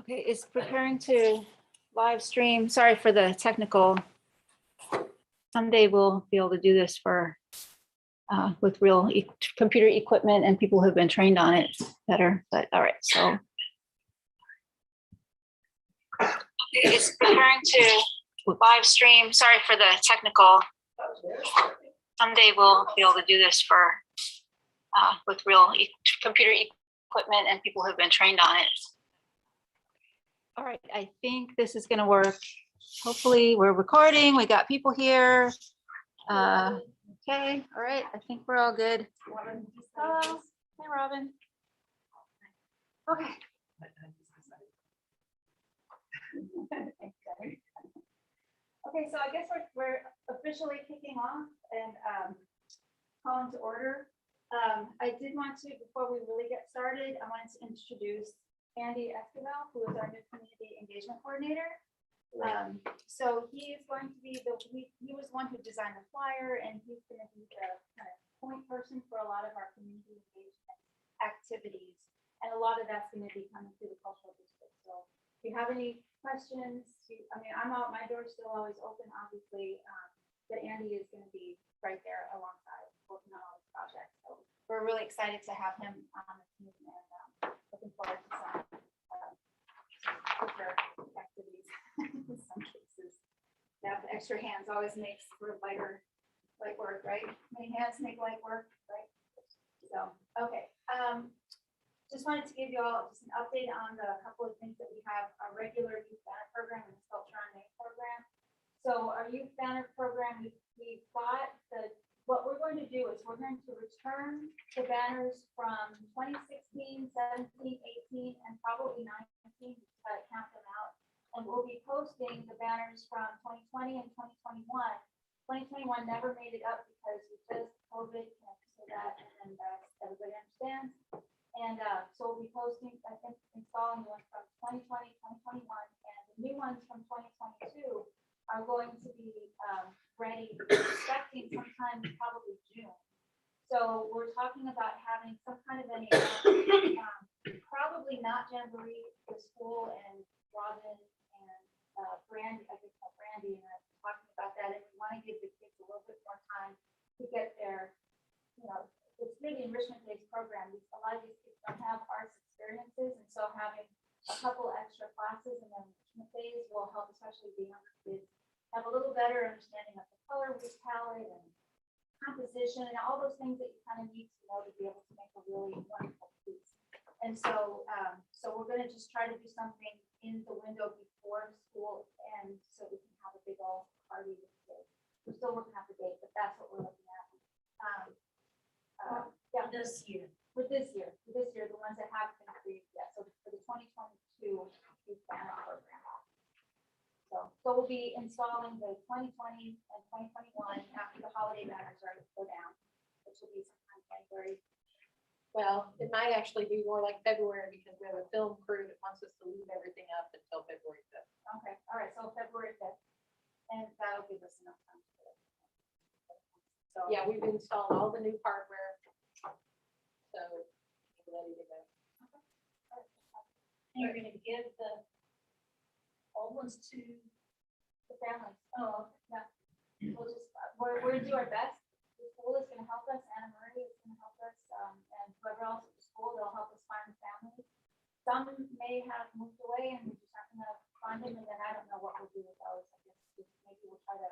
Okay, it's preparing to live stream. Sorry for the technical. Someday we'll be able to do this for with real computer equipment and people who've been trained on it better. But all right, so it's preparing to live stream. Sorry for the technical. Someday we'll be able to do this for with real computer equipment and people who've been trained on it. All right, I think this is going to work. Hopefully we're recording. We got people here. Okay, all right. I think we're all good. Hello. Hey, Robin. Okay. Okay, so I guess we're officially kicking off and calling to order. I did want to, before we really get started, I wanted to introduce Andy Esquivel, who is our new community engagement coordinator. So he is going to be he was one who designed the flyer, and he's going to be the kind of point person for a lot of our community engagement activities. And a lot of that's going to be coming through the cultural district. So if you have any questions, I mean, my door's still always open, obviously, but Andy is going to be right there alongside working on all these projects. So we're really excited to have him on the team, and looking forward to some quicker activities. In some cases, have extra hands always makes for light work, right? Many hands make light work, right? So, okay. Just wanted to give you all just an update on the couple of things that we have: our regular youth banner program and the Sculpture on Main program. So our youth banner program, we've got what we're going to do is we're going to return the banners from 2016, 17, 18, and probably 19. Just got to count them out. And we'll be posting the banners from 2020 and 2021. 2021 never made it up because we just COVID, so that, and everybody understands. And so we'll be posting, I think, installing the ones from 2020, 2021, and the new ones from 2022 are going to be ready, expecting sometime probably June. So we're talking about having some kind of an event, probably not Jamboree, the school and Robin and Brandy, I guess Brandy and I were talking about that, and we want to give the kids a little bit more time to get their, it's really enrichment-based program. A lot of these kids don't have arts experiences, and so having a couple extra classes and then enrichment days will help, especially the younger kids, have a little better understanding of the color palette and composition and all those things that you kind of need to know to be able to make a really wonderful piece. And so, so we're going to just try to do something in the window before school, and so we can have a big old party with kids. We're still working out the date, but that's what we're looking at. Yeah, this year, the ones that have been created yet. So for the 2022 youth banner program. So we'll be installing the 2020 and 2021 after the holiday banners are go down, which will be sometime January. Well, it might actually be more like February because we have a film crew that wants us to leave everything up until February 5th. Okay, all right, so February 5th, and that'll give us enough time to do it. So yeah, we've installed all the new hardware, so we're ready to go. Okay. You're going to give the old ones to the families. Oh, yeah. We'll just we're going to do our best. The school is going to help us. Anna Marie is going to help us, and whoever else at the school, they'll help us find the families. Some may have moved away, and we're just not going to find them. And then I don't know what we'll do with those. I guess maybe we'll try to.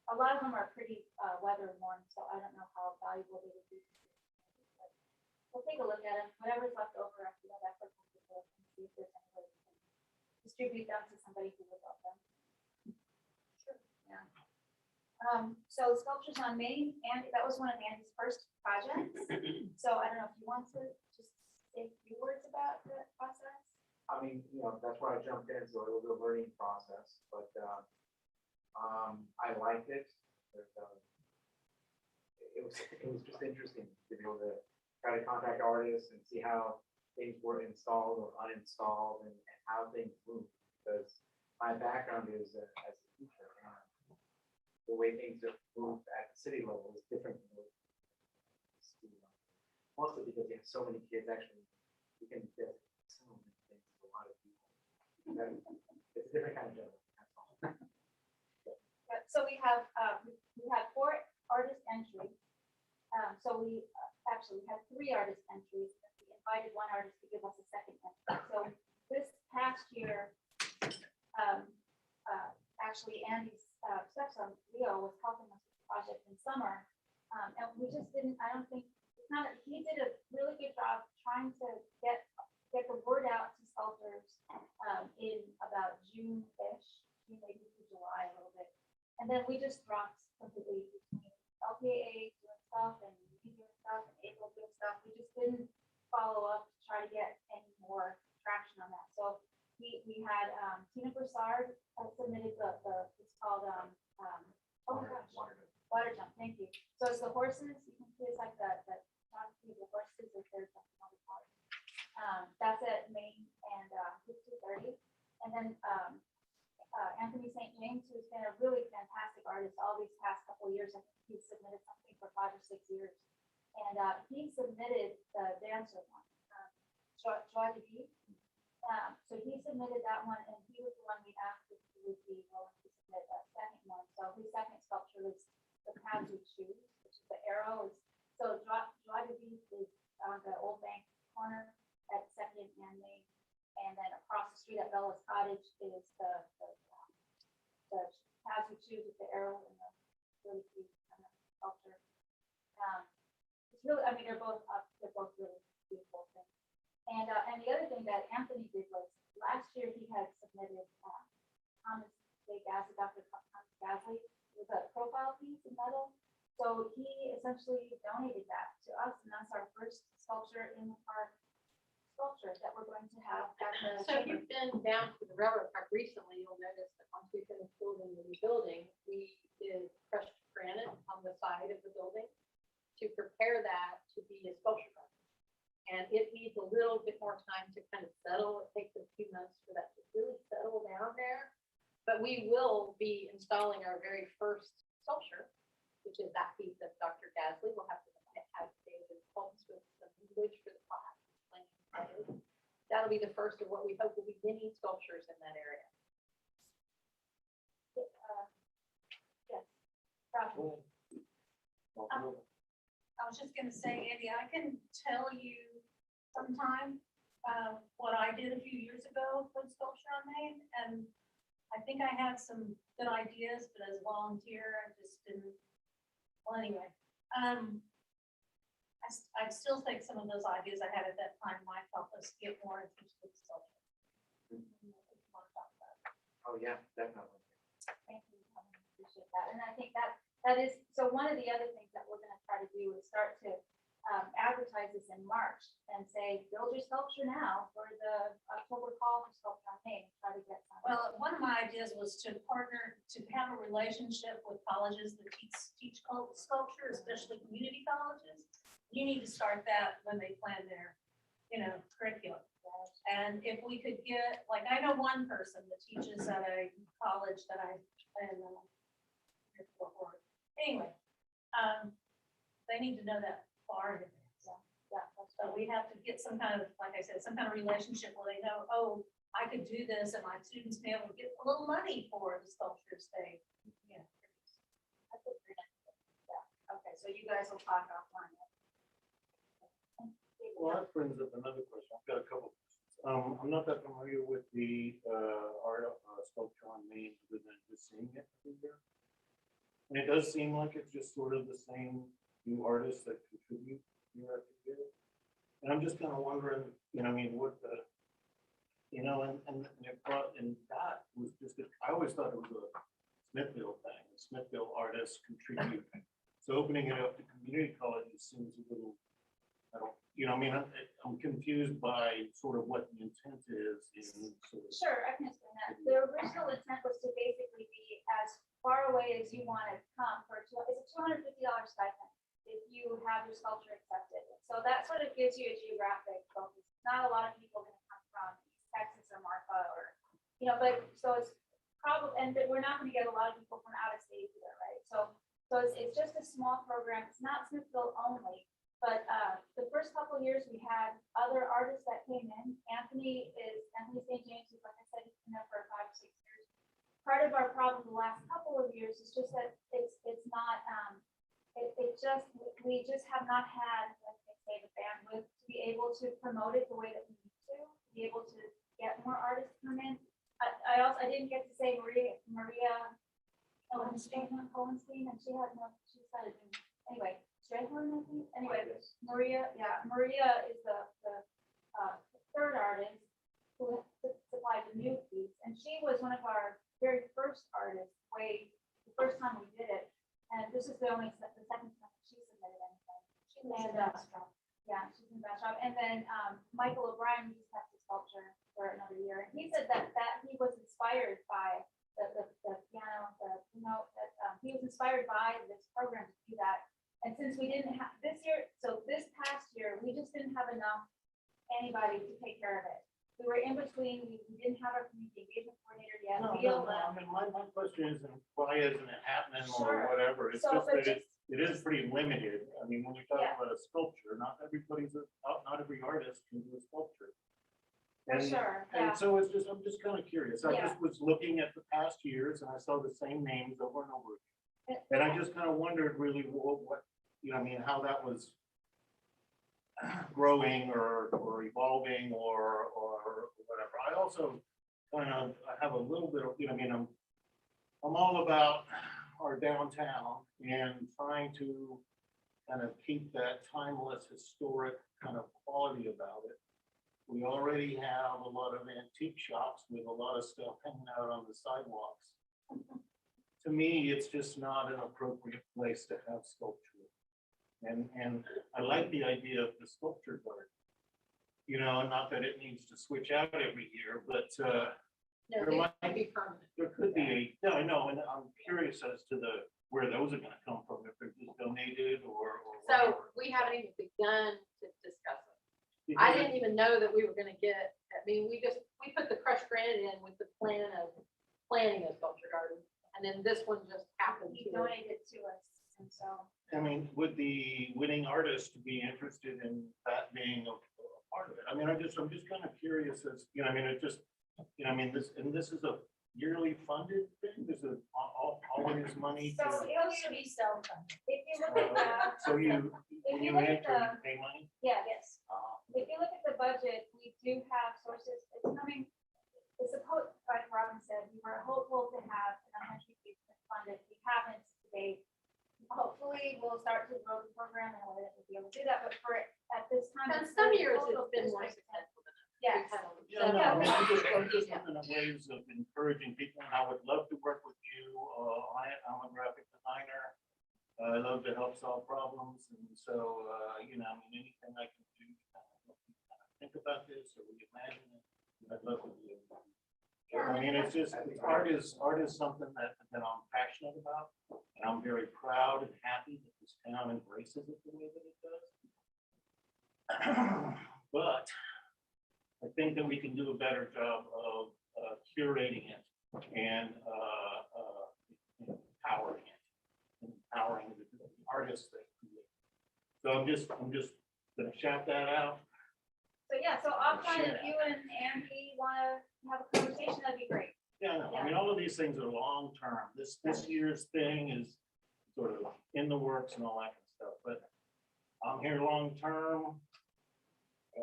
A lot of them are pretty weather worn, so I don't know how valuable they would be. But we'll take a look at them. Whatever's left over after that effort, we'll take a look and see if there's any way we can distribute them to somebody who would love them. Sure. Yeah. So Sculptures on Main, and that was one of Andy's first projects. So I don't know if you want to just say a few words about the process. I mean, that's why I jumped in, so it was a learning process, but I liked it. It was just interesting to be able to try to contact artists and see how things were installed or uninstalled and how things move. Because my background is as a teacher, and the way things are moved at the city level is different than the school level. Mostly because you have so many kids. Actually, you can get so many things. It's a different kind of joke. That's all. So we have 4 artist entries. So we actually had 3 artist entries. We invited one artist to give us a second entry. So this past year, actually Andy's stepson, Leo, was helping us with the project in summer. And we just didn't, I don't think, he did a really good job trying to get the word out to sculptors in about June-ish, maybe through July a little bit. And then we just dropped completely between LPA doing stuff and me doing stuff and April doing stuff. We just didn't follow up to try to get any more traction on that. So we had Tina Broussard submitted it's called oh my gosh, water jump. Thank you. So it's the horses. You can see it's like the horses as they're jumping on the water. That's at Maine and 2:30. And then Anthony St. James, who's been a really fantastic artist all these past couple of years. I think he's submitted something for 5 or 6 years. And he submitted the dancer one, Joy de Vie. So he submitted that one, and he was the one we asked if he would be willing to submit that second one. So his second sculpture was the paths we choose, which is the arrow. So Joy de Vie is on the Old Bank corner at 2nd and Main. And then across the street at Bella's Cottage is the paths we choose with the arrow and the really cute kind of sculpture. It's really, I mean, they're both really beautiful things. And the other thing that Anthony did was last year he had submitted Thomas Gasly, Dr. Thomas Gasly, with a profile piece in metal. So he essentially donated that to us, and that's our first sculpture in the park sculpture that we're going to have at the. So if you've been down to the railroad park recently, you'll notice that once we finish building the new building, we did crushed granite on the side of the building to prepare that to be a sculpture garden. And it needs a little bit more time to kind of settle. It takes a few months for that to really settle down there. But we will be installing our very first sculpture, which is that piece of Dr. Gasly. We'll have to have David Holmes with some language for the class. That'll be the first of what we hope will be many sculptures in that area. Yes. Roger. I was just gonna say, Andy, I can tell you sometime what I did a few years ago for the sculpture on Main, and I think I had some good ideas, but as a volunteer, I just didn't. Well, anyway, I still think some of those ideas I had at that time might help us get more interested in sculpture. Oh, yeah, definitely. Thank you. I appreciate that. And I think that is, so one of the other things that we're going to try to do is start to advertise this in March and say, build your sculpture now for the October call for sculpture on Main. Try to get some. Well, one of my ideas was to partner, to have a relationship with colleges that teach sculpture, especially community colleges. You need to start that when they plan their, curriculum. And if we could get, like, I know one person that teaches at a college that anyway, they need to know that far in advance. Yeah. So we have to get some kind of, like I said, some kind of relationship where they know, oh, I could do this and my students be able to get a little money for the sculptures they, That's a great idea. Yeah. Okay, so you guys will talk offline. Well, that brings up another question. I've got a couple questions. I'm not that familiar with the art sculpture on Main, other than just seeing it everywhere. And it does seem like it's just sort of the same new artists that contribute year after year. And I'm just kind of wondering, what the, and that was just, I always thought it was a Smithville thing. The Smithville artists contribute. So opening it up to community colleges seems a little, I'm confused by sort of what the intent is in sort of. Sure, I can explain that. The original intent was to basically be as far away as you want to come for it's a $250 stipend if you have your sculpture accepted. So that sort of gives you a geographic focus. Not a lot of people are going to come from East Texas or Marfa or, but so it's probably, and we're not going to get a lot of people from out of state either, right? So it's just a small program. It's not Smithville only. But the first couple of years we had other artists that came in. Anthony St. James, like I said, for 5 or 6 years. Part of our problem the last couple of years is just that it's not, we just have not had, like I say, the bandwidth to be able to promote it the way that we need to be able to get more artists to come in. I didn't get to say Maria Cohenstein, and she said it, anyway, Strayhorn, I think, anyway, Maria is the third artist who supplied the new piece, and she was one of our very first artists, the first time we did it, and this is the second time she submitted anything. She was And, in that spot. yeah, she's in that job. And then Michael O'Brien used to have the sculpture for another year. And he said that he was inspired by the piano, he was inspired by this program to do that. And since we didn't have this past year, we just didn't have enough anybody to take care of it. We were in between, we didn't have our community engagement coordinator yet. No, I mean, my question isn't why isn't it happening Sure. or whatever, it's So, just but that it is pretty limited. I mean, when we talk Yeah. about a sculpture, not every artist can do a sculpture. For And, sure, yeah. and so it's just, I'm just kind of curious. I Yeah. just was looking at the past years and I saw the same names over and over again. And I just kind of wondered really what, I mean, how that was growing or evolving or whatever. I also kind of have a little bit of, I mean, I'm all about our downtown and trying to kind of keep that timeless, historic kind of quality about it. We already have a lot of antique shops with a lot of stuff hanging out on the sidewalks. To me, it's just not an appropriate place to have sculpture. And I like the idea of the sculpture garden. You know, not that it needs to switch out every year, but No, There they might- might be permanent. there could be I know, and I'm curious as to where those are gonna come from, if they're just donated or So whatever. we haven't even begun to discuss it. Because I didn't even know that we were gonna get, I mean, we put the crushed granite in with the plan of planning a sculpture garden. And then this one just happened He to. donated to us, and so. I mean, would the winning artist be interested in that being a part of it? I mean, I'm just kind of curious as, I mean, it just, I mean, this is a yearly funded thing, there's always money So to, it'll Should be, be self-funded. if you look at the. so when If you you look at enter, you the- pay money? Yes, if you look at the budget, we do have sources, it's supposed, like Robin said, we were hopeful to have an elementary basement funded, we haven't today. Hopefully, we'll start to grow the program in a way that we'll be able to do that, but at this time. And it's some the years total it's been more district. successful than others. Yes. Yeah, no, I mean, I'm just Yeah. looking at ways of encouraging people, and I would love to work with you. I'm a graphic designer. I love to help solve problems, and so, I mean, anything I can do to kind of help you kind of think about this or reimagine it, I'd love to do it. I mean, it's just, art is something that I'm passionate about, and I'm very proud and happy that this town embraces it the way that it does. But I think that we can do a better job of curating it and empowering it, empowering the artists that create. So I'm just gonna shout that out. So, yeah, so offline, Share. if you and Andy wanna have a conversation, that'd be great. Yeah, no, I mean, all of these things are long-term. This year's thing is sort of in the works and all that kind of stuff, but I'm here long-term.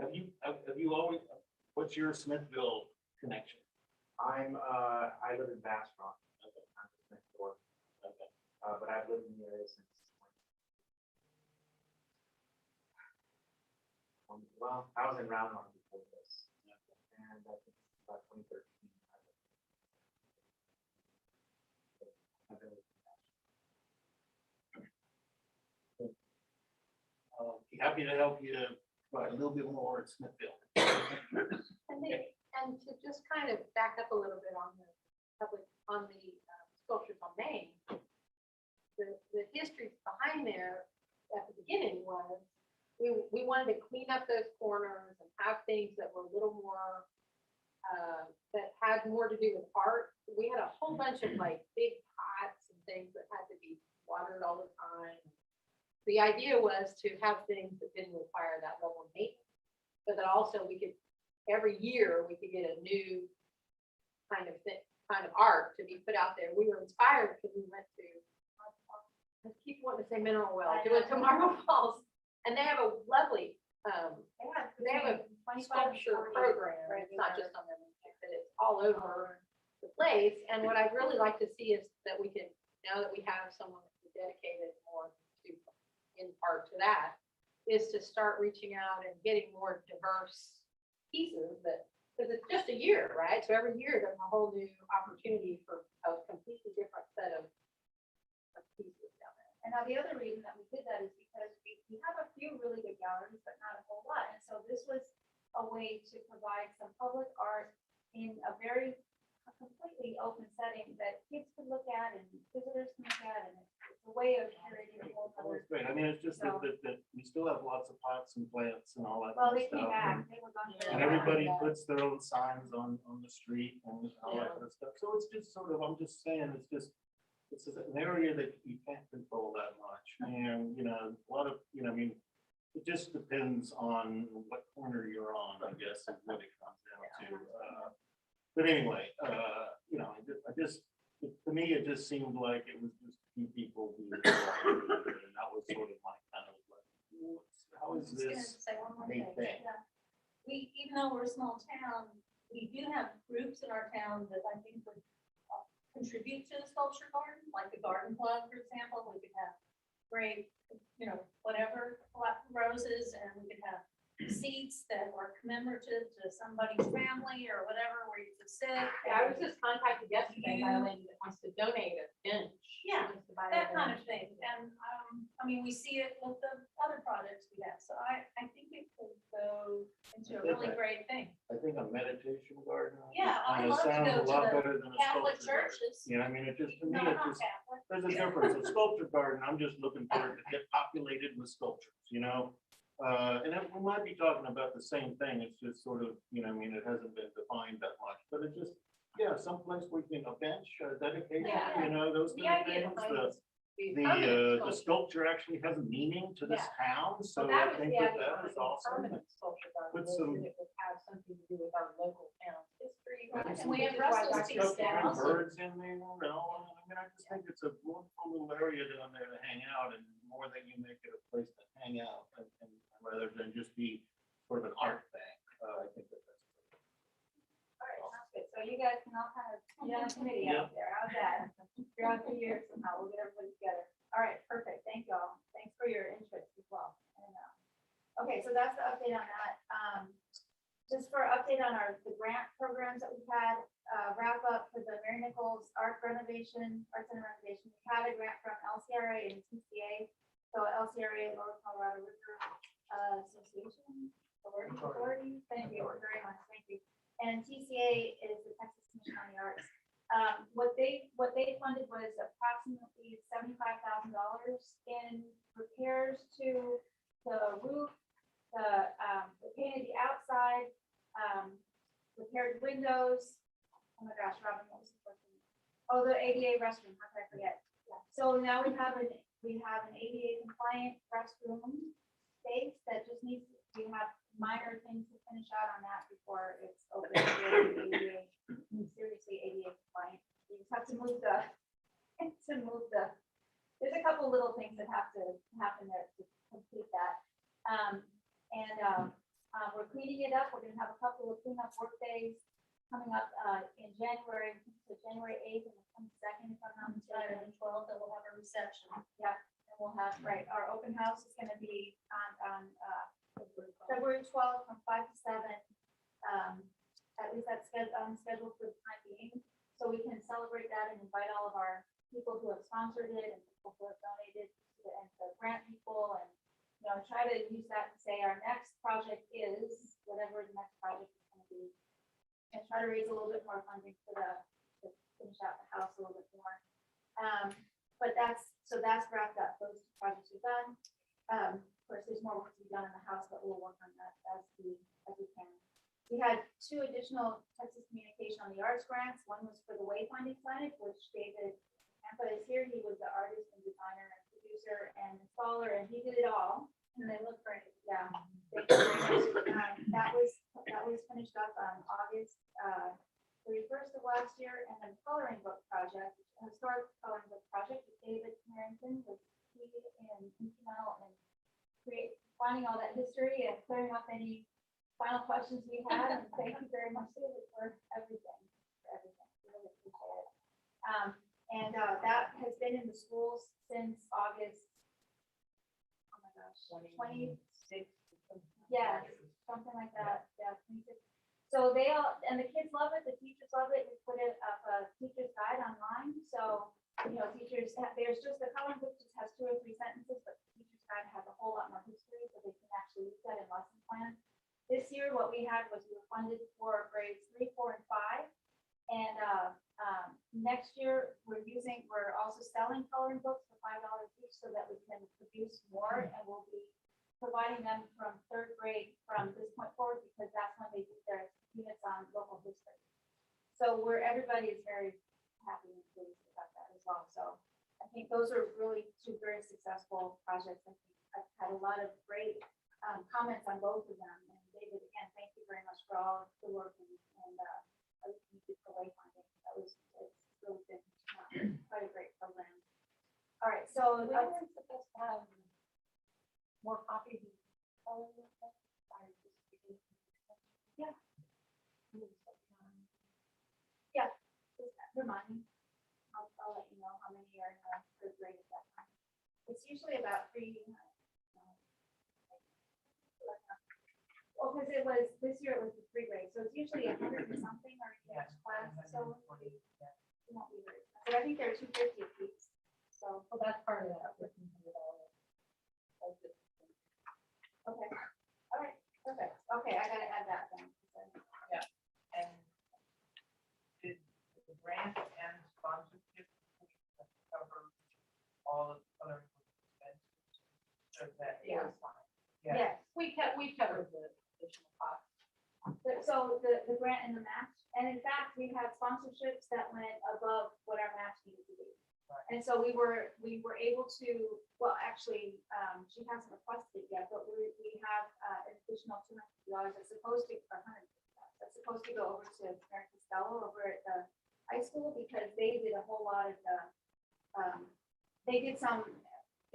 Have you always, what's your Smithville connection? I live in Bastrop. I'm just next door. But I've lived in the area since. Well, I was in Round Rock before this, and I think it's about 2013. I've been living in Bastrop. Be happy to help you provide a little bit more at Smithville. And to just kind of back up a little bit on the sculptures on Main, the history behind there at the beginning was we wanted to clean up those corners and have things that were a little more that had more to do with art. We had a whole bunch of like big pots and things that had to be watered all the time. The idea was to have things that didn't require that level of maintenance, but that also we could, every year, we could get a new kind of thing, kind of art to be put out there. We were inspired because we went to, I keep wanting to say Mineral Well, we went to Marble Falls, and they have a lovely, they have a sculpture program, it's not just on their weekend, but it's all over the place. And what I'd really like to see is that we can, now that we have someone that's dedicated more to, in part to that, is to start reaching out and getting more diverse pieces that, because it's just a year, right? So every year there's a whole new opportunity for a completely different set of pieces down there. And now the other reason that we did that is because we have a few really good galleries, but not a whole lot. And so this was a way to provide some public art in a very completely open setting that kids could look at and visitors can look at, and it's a way of curating a whole Oh, other. it's great. I mean, it's just So- that we still have lots of pots and plants and all that Well, kind they of came stuff. back, And they were gone. Yeah. and everybody puts their own signs on the street and all that kind of stuff. So it's just sort of, I'm just saying, it's an area that you can't control that much. And, you know, a lot of, you know, I mean, it just depends on what corner you're on, I guess, is what it comes down to. But anyway, you know, to me, it just seemed like it was just a few people who, and that was sort of my kind of like, how is I'm just gonna this? say one more a thing. thing? Yeah. We, even though we're a small town, we do have groups in our town that I think would contribute to the sculpture garden, like the garden club, for example. We could have great, you know, whatever, roses, and we could have seats that were commemorative to somebody's family or whatever, where you could sit. Yeah, I was just contacted yesterday by a lady that wants to donate a bench. Yeah, just to buy that a kind of bench. thing. And, I mean, we see it with the other projects we have, so I think it could go into a really great thing. I think a meditation garden. Yeah, I kinda love to sounds go a to lot the better than a Catholic sculpture garden. churches. You know, I mean, it just, to me, No, it not just, Catholic. there's a difference. A sculpture garden, I'm just looking for it to get populated with sculptures, you know? And we might be talking about the same thing. It's just sort of, you know, I mean, it hasn't been defined that much, but it just, yeah, someplace where you can, a bench, a dedication, Yeah. you know, those The kind of idea things. behind these The permanent sculpture actually has a meaning to this Yeah. town, so Well, I that was think the that idea that behind is the awesome. permanent sculpture garden, Put was some- that it would have something to do with our local town's history. Right. And we have Which is why Russell Dr. Speaks Stuff with down. birds in there, you know, I mean, I just think it's a wonderful little area down there to hang out, and more that you make it a place to hang out, and rather than just be sort of an art thing, I think that's. All right, sounds good. So you guys can all kind of, be on a committee out there, how's that? Throughout the year somehow, we'll get everybody together. All right, perfect, thank you all. Thanks for your interest as well. And, okay, so that's the update on that. Just for update on the grant programs that we've had, wrap up for the Mary Nichols Arts Center renovation. We had a grant from LCRA and TCA. So LCRA, Lower Colorado River Association, Authority, thank you very much, thank you. And TCA is the Texas Commission on the Arts. What they funded was approximately $75,000 in repairs to the roof, the painted the outside, repaired windows. Oh my gosh, Robin, what was the question? Oh, the ADA restroom, how could I forget? So now we have an ADA compliant restroom space that just needs, we have minor things to finish out on that before it's open to ADA, seriously ADA compliant. You just have to move there's a couple little things that have to happen there to complete that. We're cleaning it up. We're gonna have a couple of cleanup work days coming up in January, so January 8th and the 22nd, if I'm not Friday mistaken. the 12th, and we'll have a reception. Yeah, and we'll have, right, our open house is gonna be on February 12th from 5 to 7. At least that's on schedule for the time being. So we can celebrate that and invite all of our people who have sponsored it and people who have donated and the grant people, and, you know, try to use that to say our next project is whatever the next project is gonna be. And try to raise a little bit more funding to finish out the house a little bit more. But that's wrapped up. Those two projects are done. Of course, there's more work to be done in the house, but we'll work on that as we can. We had 2 additional Texas Communication on the Arts grants. One was for the wayfinding signage, which David Tampa is here. He was the artist and designer and producer and installer, and he did it all. And they look great. Yeah. Thank you very much. That was finished up on August 31st it was. finding all that history and clearing up any final questions we had, and thank you very much, David, for everything, really appreciate it. That has been in the schools since August. Oh my gosh, 26. Yeah, something like that, yeah. 26. So they all, and the kids love it, the teachers love it, we put it up, a teacher's guide online, so, teachers, there's just, the coloring book just has 2 or 3 sentences, but the teacher's guide has a whole lot more history, so they can actually use that in lesson plans. This year, what we had was we were funded for grades 3, 4, and 5, and, next year, we're also selling coloring books for $5 each, so that we can produce more, and we'll be providing them from 3rd grade from this point forward, because that's when they do their units on local history. So everybody is very happy and pleased about that as well. So I think those are really 2 very successful projects. I think I've had a lot of great comments on both of them. And David, again, thank you very much for all the work and everything you did for wayfinding. It's really been quite a great program. All right, so We were supposed to have more copies of coloring book. Yeah. Just remind me. I'll let you know how many are in the 3rd grade at that time. It's usually about 3. Well, because this year it was the 3 grade, so it's usually 100 and something or in each class, so it won't be very expensive. But I think they're 250 a piece, so. Well, that's part of that. Okay, all right, perfect. Okay, I gotta add that then. And did the grant and sponsorship cover all of the coloring book expenses? So that Yeah. is fine. Yeah. Yes. We covered the additional costs. So the grant and the match, and in fact, we had sponsorships that went above what our match needed to be. Right. And so we were able to, well, actually, she hasn't requested it yet, but we have an additional $200 that's supposed to, that's supposed to go over to Mary Costello over at the high school, because they did a whole lot of the, they did some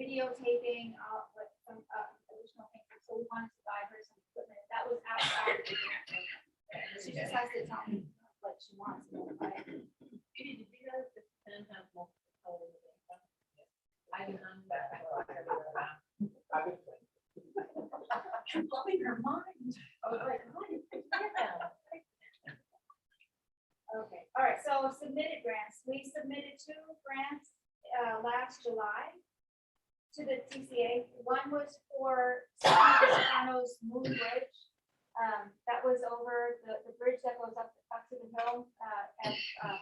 videotaping, but some additional things. So we wanted to buy her some equipment that was outside. The grant program. She just has to tell me what she wants. Right? Did you guys then have multiple coloring books? I didn't know That- that. I would think. Blowing her mind. I was like, how do you get that? Okay, all right, so submitted grants. We submitted 2 grants last July to the TCA. One was for Sopranos Moon Bridge. That was over the bridge that goes up to the hill at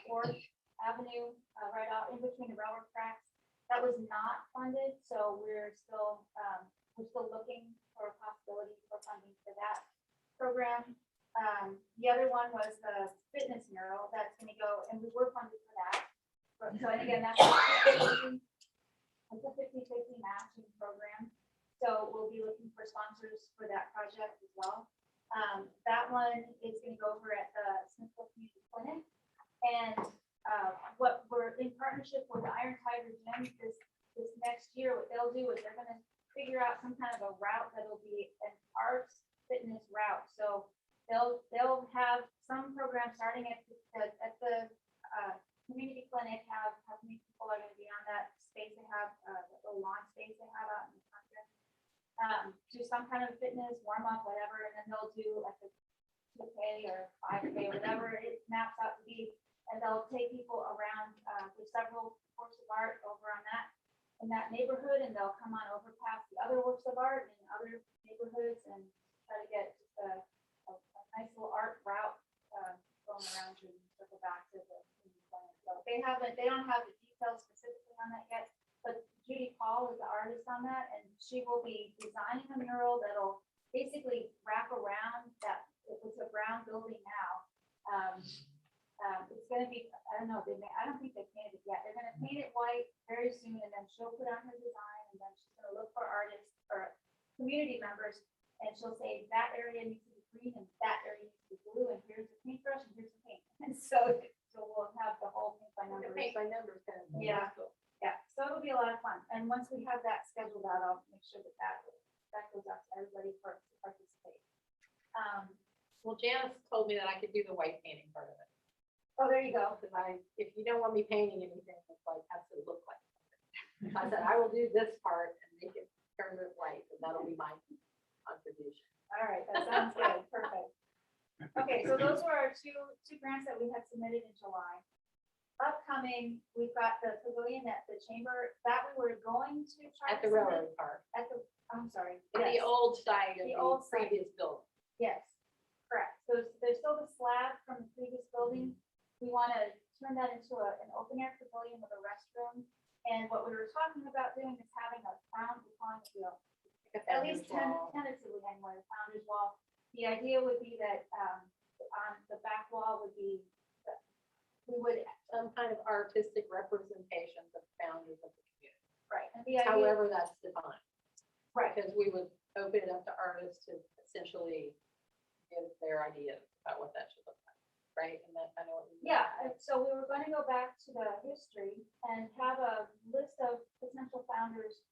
4th Avenue, right out in between the railroad tracks. That was not funded, so we're still looking for a possibility for funding for that program. The other one was the fitness mural that's going to go, and we were funded for that. So and again, that's a 50/50 matching program. So we'll be looking for sponsors for that project as well. That one is going to go over at the Smithville Community Clinic. And what we're in partnership with the Iron Tiger Gym this next year, what they'll do is they're going to figure out some kind of a route that'll be an arts fitness route. So they'll have some program starting at the community clinic, have many people are going to be on that space they have, the little lawn space they have out in the country. Do some kind of fitness, warm up, whatever, and then they'll do like a 2K or 5K or whatever it maps out to be. And they'll take people around, there's several works of art over on in that neighborhood, and they'll come on over past the other works of art in other neighborhoods and try to get just a nice little art route going around to circle back to the plan. So they don't have the details specifically on that yet, but Judy Paul is the artist on that, and she will be designing a mural that'll basically wrap around that. It's a brown building now. It's going to be, I don't know, I don't think they painted it yet. They're going to paint it white very soon, and then she'll put on her design, and then she's going to look for artists or community members, and she'll say that area needs to be green and that area needs to be blue, and here's the paintbrush and here's the paint. And so we'll have the whole paint by numbers. Paint by numbers kind of. Yeah. Yeah, so it'll be a lot of fun. And once we have that scheduled out, I'll make sure that that goes out to everybody to participate. Well, Janice told me that I could do the white painting part of it. Oh, there you go. Because if you don't want me painting anything, it's like, has to look like something. I said, I will do this part and make it turn it white, and that'll be my contribution. All right, that sounds good, perfect. Okay, so those were our two grants that we had submitted in July. Upcoming, we've got the pavilion at the chamber, that we were going to try At to the submit railroad park, I'm sorry. at the yes, old site of The the old site. previous building. Yes, correct. So there's still the slab from the previous building. We want to turn that into an open air pavilion with a restroom. And what we were talking about doing is having a fountain, at least tentatively anyway, a founder's wall. The idea would be that on the back wall would be, we would, Some kind of artistic representation of the founders of the community, right, and the idea, however that's defined. right, Because we would open it up to artists to essentially give their ideas about what that should look like, right? And that kind of what we. yeah. And so we were going to go back to the history and have a list of potential founders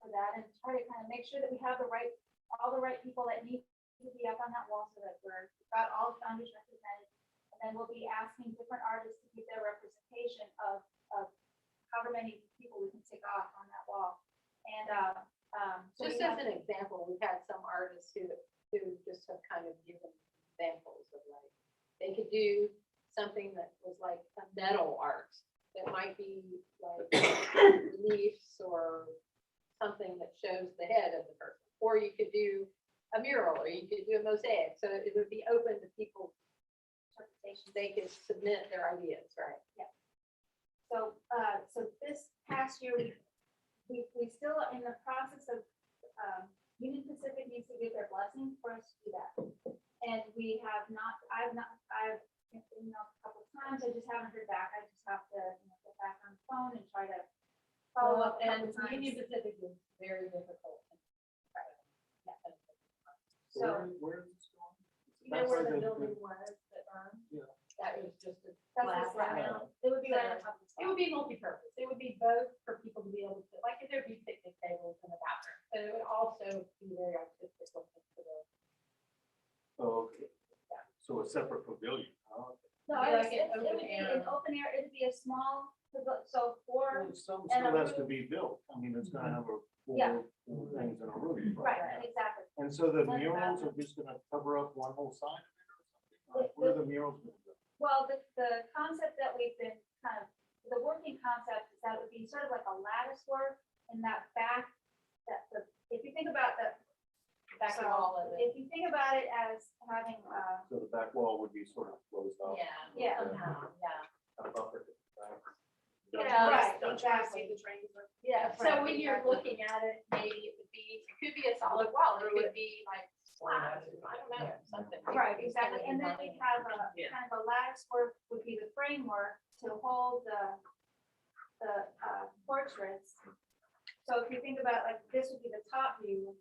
for that and try to kind of make sure that we have all the right people that need to be up on that wall so that we've got all the founders represented. And then we'll be asking different artists to give their representation of however many people we can take off on that wall. And so Just we as have- an example, we've had some artists who just have kind of given examples of like, they could do something that was like a metal art that might be like reliefs or something that shows the head of the person. Or you could do a mural, or you could do a mosaic. So it would be open to people. They could submit their ideas, right? So this past year, we still are in the process of, Union Pacific needs to give their blessing for us to do that. And we have not, I've emailed a couple of times, I just haven't heard back. I just have to, get back on the phone and try to follow up. a couple And times. Union Pacific is very difficult. So Where is this going? You know where the That's building was that burned? Yeah. That was just a that's slab the slab. down. It would be right on top of the It slab. would be multi-purpose. It would be both for people to be able to, like, if there'd be picnic tables in the bathroom, but it would also be very artistic looking for the. Oh, okay. So a separate pavilion. Oh, okay. No, Be it like an would open be air. an open air, it'd be a small, so for, Well, Some and a still has to roof. be built. I mean, it's gonna have Yeah. four things in a roof. right, exactly. And so the And a murals are bathroom. just gonna cover up one whole side of it or something? Like, where are the murals gonna go? Well, the concept that we've been kind of, the working concept is that it would be sort of like a lattice work in that back, if you think about the back wall, Wall of it. if you think about it as having, So the back wall would be sort of closed off. Yeah. Somehow, yeah. A buffer to the back. Yeah, right, Don't try to see exactly. the trains. Yeah, so Right, when you're exactly. looking at it, maybe it could be a solid wall, it could be like slabs, I don't know, something. Right, exactly, and then we have Yeah. kind of a lattice work would be the framework to hold the portraits. So if you think about, like, this would be the top view,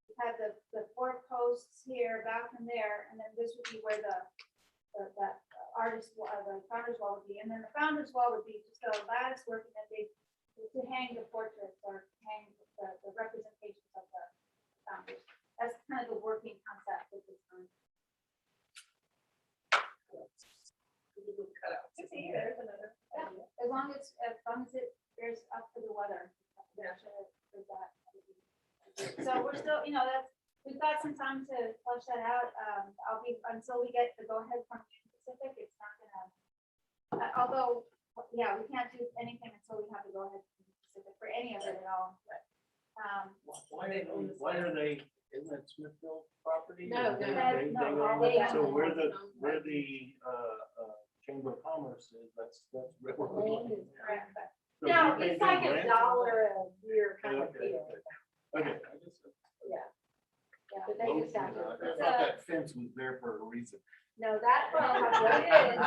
you have the four posts here, back from there, and then this would be where that artist, the founder's wall would be, and then the founder's wall would be just a lattice work, and then to hang the portraits or hang the representations of the founders. That's kind of the working concept at this time. There's another. Yeah, as long as it bears up to the weather. So we're still, we've got some time to flush that out. Until we get the go-ahead from Union Pacific, it's not gonna, although, yeah, we can't do anything until we have the go-ahead from Union Pacific for any of it at all. Why are they in that Smithfield property? No, They- no, they- no, they own they it? So own where it. the Chamber of Commerce is, that's. The land is correct, but- So No, you may it's do like rent? $1 a year kind of Okay, deal. okay. Okay, I just. Yeah. But they just have I to. thought that fence was there for a reason. No, that, well, what it is,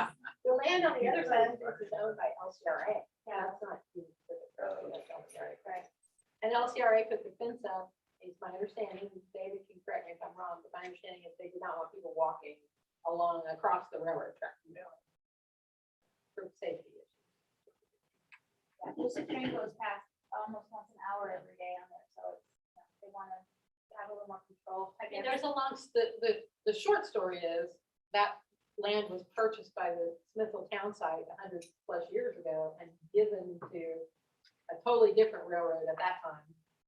the land on the other side of this is owned by LCRA. Yeah, that's not. Union Pacific, that's LCRA, right? And LCRA put the fence up, is my understanding, David can correct me if I'm wrong, but my understanding is they do not want people walking across the railroad track. For safety issues. Yeah, just a train goes past almost once an hour every day on there, so it's, they want to have a little little more control. I I mean, guess. there's a long, the short story is that land was purchased by the Smithville Town site 100+ years ago and given to a totally different railroad at that time.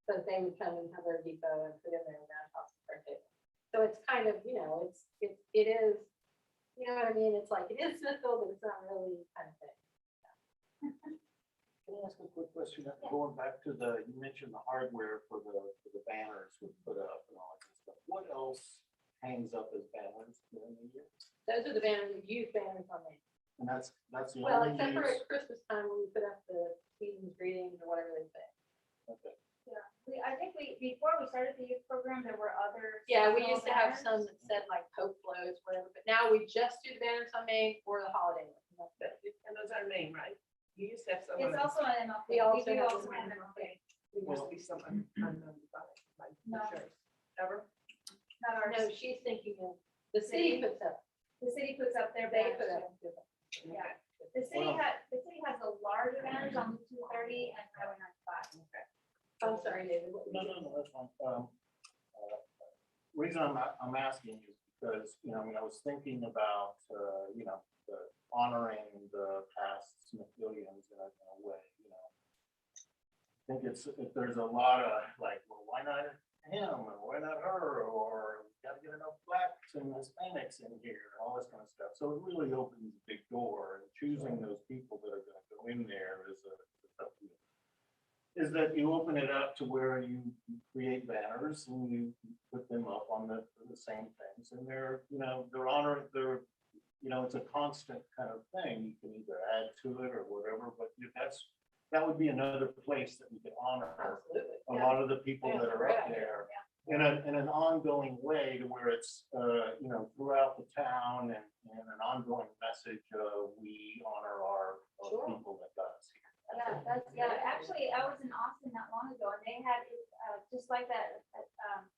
So that they would come and have their depot and put in their roundhouse and freight table. So it's kind of, it is, you know what I mean? It's like, it is Smithville, but it's not really kind of thing. Can I ask a quick question? Going back to you mentioned the hardware for the banners we put up and all that kind of stuff. What else hangs up as banners during the year? Those are the banners, the youth banners on there. And that's the Well, only except for use? at Christmas time when we put up the season's greetings or whatever they say. Okay. Yeah, I think before we started the youth program, there were other. Yeah, we seasonal used to have banners. some that said like Pope floats, whatever, but now we just do the banners on May for the holiday. And that's it. And those are named, right? You used to have some. It's also an MLK. We also do have also an have MLK. There used to be some unknown about it, like No. insurance. Ever? Not ours. No, she's thinking of, the city puts up, The city puts up their they banners put too. up. different. Yeah. The city has the larger banners on Route 230 and Highway 95. I'm sorry, David. what were No, you no, that's fine. Reason I'm asking is because, I mean, I was thinking about, the honoring the past Smithsonians in a way, I think if there's a lot of like, well, why not him and why not her, or we gotta get enough blacks and Hispanics in here and all this kind of stuff. So it really opens a big door, and choosing those people that are gonna go in there is a tough deal. Is that you open it up to where you create banners and you put them up on the same things, and they're honored, it's a constant kind of thing. You can either add to it or whatever, but that would be another place that we could honor Absolutely. a lot of the people that are up there in an ongoing way, to where it's, throughout the town, and an ongoing message of we honor our Sure. people that got us here. Actually, I was in Austin not long ago and they had it, just like that,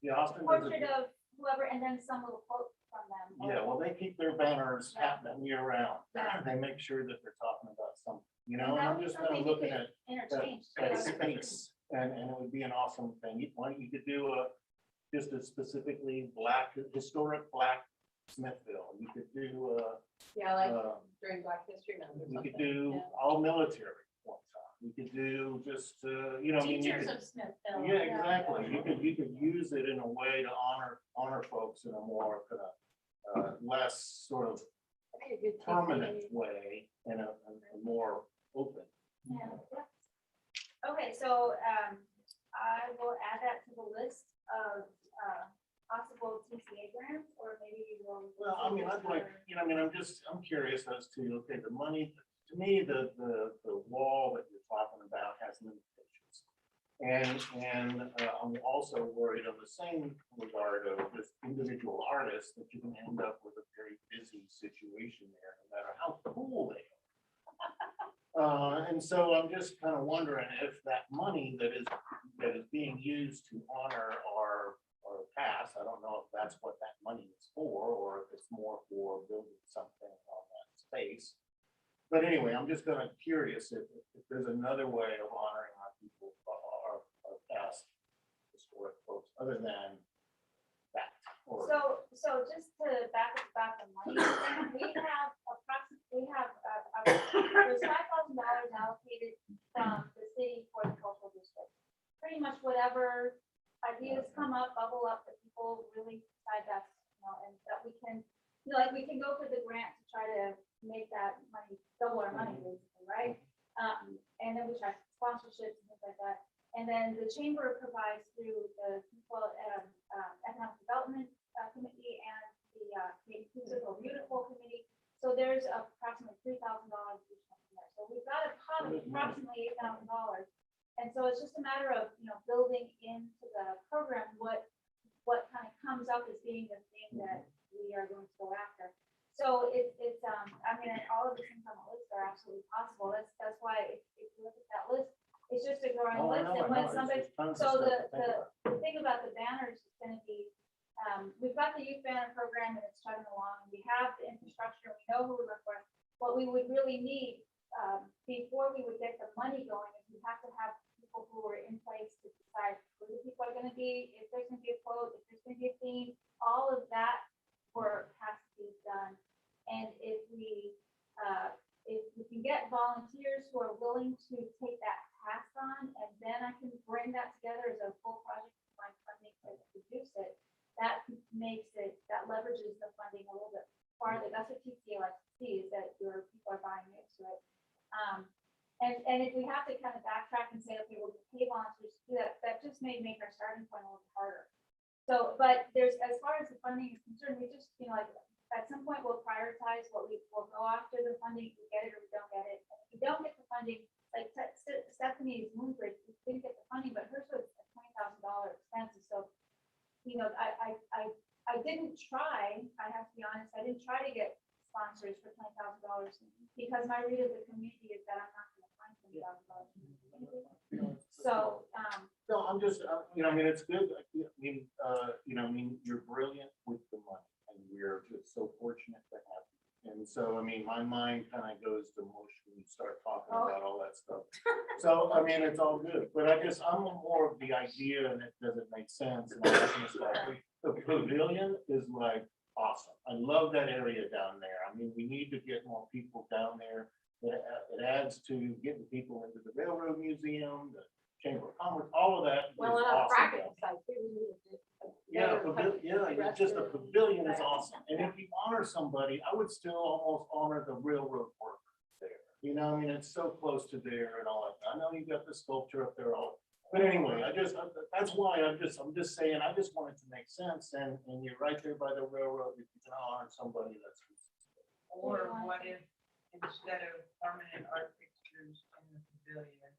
Yeah, Austin does portrait a, of whoever and then some little quote from them. yeah, well, they keep their banners happening year round. Yeah. They make sure that they're talking about something, and that I'm would be just kind something of you looking could at Interchange. that too. space, and it would be an awesome thing. You could do just a specifically historic black Smithville. You could do, Yeah, like during Black History Month or you something. could do yeah. all military one time. You could do just, I mean, you Teachers could, of Smithville. yeah, exactly. You could use it in a way to honor folks in a more kind of, less sort of I think a good team permanent meeting. way, and a more open. Yeah. Okay, so I will add that to the list of possible TCA grants, or maybe we'll. Well, I mean, I'd like, I'm curious as to, okay, the money, to me, the wall that you're talking about has limitations. And I'm also worried on the same regard of this individual artist, that you can end up with a very busy situation there, no matter how cool they are. And so I'm just kind of wondering if that money that is being used to honor our past, I don't know if that's what that money is for, or if it's more for building something on that space. But anyway, I'm just kind of curious if there's another way of honoring our people, our past historic folks, other than that. Or So just to back up about the money, we have there's $5,000 allocated from the city for the cultural district. Pretty much whatever ideas come up, bubble up, that people really decide that's, and that we can, like, we can go for the grant to try to make that money, double our money, basically, right? And then we try sponsorships and things like that. And then the chamber provides through the economic development committee and the Beautiful Beautiful committee. So there's approximately $3,000 each month in there. So we've got a pot of approximately $8,000. And so it's just a matter of, building into the program what kind of comes up as being the thing that we are going to go after. So I mean, all of the things on the list are absolutely possible. That's why if you look at that list, it's just a growing list. And when somebody, so the thing about the banners is going to be, we've got the youth banner program and it's chugging along. We have the infrastructure. We know who we're looking for. What we would really need before we would get the money going is we have to have people who are in place to decide who the people are going to be, if there's going to be a quote, if there's makes it, that leverages the funding a little bit farther. That's what TCA likes to see, is that your people are buying into it. And if we have to kind of backtrack and say, okay, we'll pay volunteers to do that, that just may make our starting point a little harder. So, but there's, as far as the funding is concerned, we just, you know, like, at some point we'll prioritize what we will go after the funding, we get it or we don't get it. And if we don't get the funding, like Stephanie's Moonbridge, we didn't get the funding, but hers was a $20,000 expense. So, you know, I didn't try, I have to be honest, I didn't try to get sponsors for $20,000 because my read of the community is that I'm not gonna find $20,000. So, No, I'm just, you know, I mean, it's good. I mean, you know, I mean, you're brilliant with the money and we're just so fortunate to have you. And so, I mean, my mind kind of goes to mush when you start talking about all that stuff. So, I mean, it's all good, but I guess I'm more of the idea and it doesn't make sense. And all that kind of stuff. The pavilion is like awesome. I love that area down there. I mean, we need to get more people down there. It adds to getting people into the Railroad Museum, the Chamber of Commerce, all of that. Well, is and on the awesome. practical side too, we need to. Yeah, just the pavilion is awesome. And if you honor somebody, I would still almost honor the railroad workers there. You know, I mean, it's so close to there and all that. I know you got the sculpture up there, all, but anyway, that's why I'm just saying, I just want it to make sense. And you're right there by the railroad, if you can honor somebody that's. Or what if instead of permanent art fixtures in the pavilion,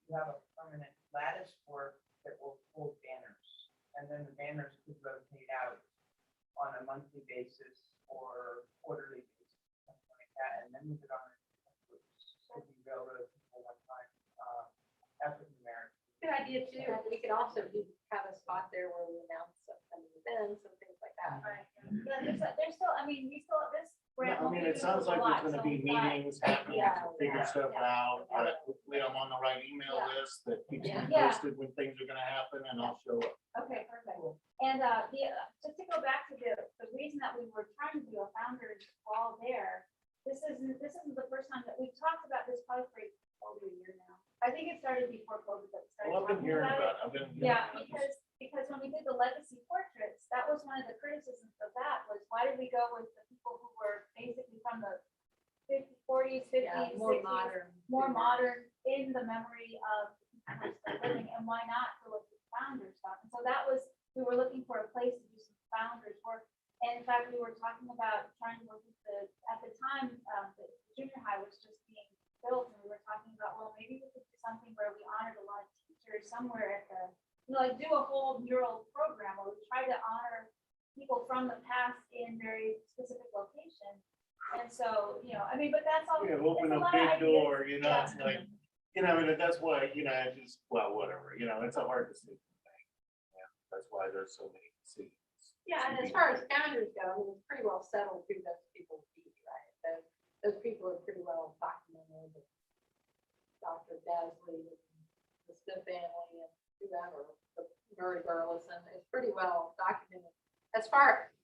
you have a permanent lattice work that will hold banners? And then the banners could rotate out on a monthly basis or quarterly basis, something like that, and then move it on. Could be railroad people one time, African American. Good idea too. We could also have a spot there where we announce upcoming events and things like that. right. Yeah, there's still, I mean, we still, this. grant I won't mean, be it doing sounds a like lot, there's gonna so be why- meetings happening to figure stuff out. yeah. Hopefully I'm on the right email Yeah. list that keeps me Yeah. posted when things are gonna happen and I'll show up. Okay, perfect. And just to go back to the reason that we were trying to do a founders wall there, this isn't the first time that we've talked about this probably for over a year now. I think it started before COVID, but we started Well, I've been talking hearing about it. about it. I've been. Yeah, because when we did the legacy portraits, that was one of the criticisms of that was why did we go with the people who were basically from the 40s, 50s, Yeah, 60s, more modern. more modern in the memory of the people who are still living, and why not go with the founder stuff? And so that was, we were looking for a place to do some founders work. And in fact, we were talking about trying to work with at the time, the junior high was just being built, and we were talking about, well, maybe we could do something where we honored a lot of teachers somewhere at the, you know, like do a whole mural program where we try to honor people from the past in very specific locations. And so, you know, I mean, but that's all. Yeah, open it's a lot of big ideas. door, you know, Yeah. it's like, you know, and that's why, you know, I just, well, whatever, you know, it's a hard decision to make. Yeah, that's why there's so many decisions. Yeah, and as far as founders go, I mean, it's pretty well settled who those people would be, right? Those people are pretty well documented. Dr. Dasley, the Smith family, and whoever, the Murray Burleson, it's pretty well documented. As far,